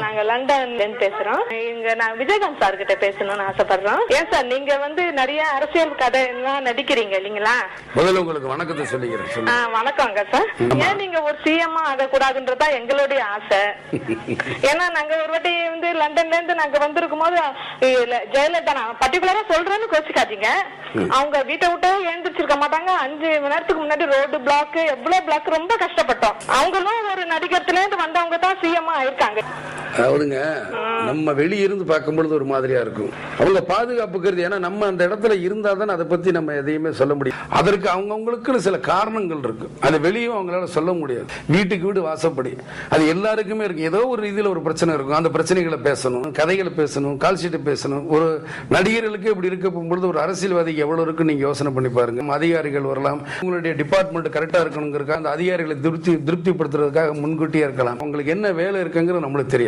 நாங்க லண்டன்ல இருந்து பேசுறோம். நான் விஜயகாந்த் சார் கிட்ட பேசணும்னு ஆசைப்படுறோம். ஏன் சார் நீங்க நிறைய அரசியல் கதை எல்லாம் நடிக்கிறீங்க இல்லீங்களா? முதல்ல உங்களுக்கு வணக்கத்தை சொல்லிக்கிறேன். வணக்கங்க சார். ஏன் நீங்க ஒரு சிஎம் ஆகக்கூடாதுன்றதா எங்களுடைய ஆசை. ஏன்னா நாங்க ஒரு வாட்டி லண்டன்ல இருந்து நாங்க வந்திருக்கும் போது ஜெயலலிதா, நான் பர்டிகுலரா சொல்றேன்னு கோச்சிக்காதீங்க, அவங்க வீட்டை விட்டு எழுந்திரிச்சிருக்க மாட்டாங்க. 5 மணி நேரத்துக்கு முன்னாடி ரோடு பிளாக், எவ்வளவு பிளாக், ரொம்ப கஷ்டப்பட்டோம். அவங்களும் ஒரு நடிகத்துல இருந்து வந்தவங்க தான் சிஎம் ஆயிருக்காங்க. அதாவதுங்க, நம்ம வெளியிருந்து பார்க்கும்பொழுது ஒரு மாதிரியா இருக்கும். அவங்க பாதுகாப்புக்கிறது, ஏன்னா நம்ம அந்த இடத்துல இருந்தா தான் அதை பத்தி நம்ம எதையுமே சொல்ல முடியும். அதற்கு அவங்கவுங்களுக்கு சில காரணங்கள் இருக்கு. அதை வெளியும் அவங்களால சொல்ல முடியாது. வீட்டுக்கு வீடு வாசப்படி அது எல்லாருக்குமே இருக்கு. ஏதோ ஒரு ரீதியில் ஒரு பிரச்சனை இருக்கும். அந்த பிரச்சனைகளை பேசணும், கதைகளை பேசணும், கால் ஷீட்டை பேசணும். ஒரு நடிகர்களுக்கு இப்படி இருக்க போகும்பொழுது ஒரு அரசியல்வாதிக்கு எவ்வளவு இருக்கு நீங்க யோசனை பண்ணி பாருங்க. அதிகாரிகள் வரலாம், உங்களுடைய டிபார்ட்மெண்ட் கரெக்டா இருக்கணுங்கிறதுக்காக அந்த அதிகாரிகளை திருப்திப்படுத்துறதுக்காக முன்கூட்டியே இருக்கலாம். உங்களுக்கு என்ன வேலை இருக்குங்கிறது நம்மளுக்கு தெரியும்.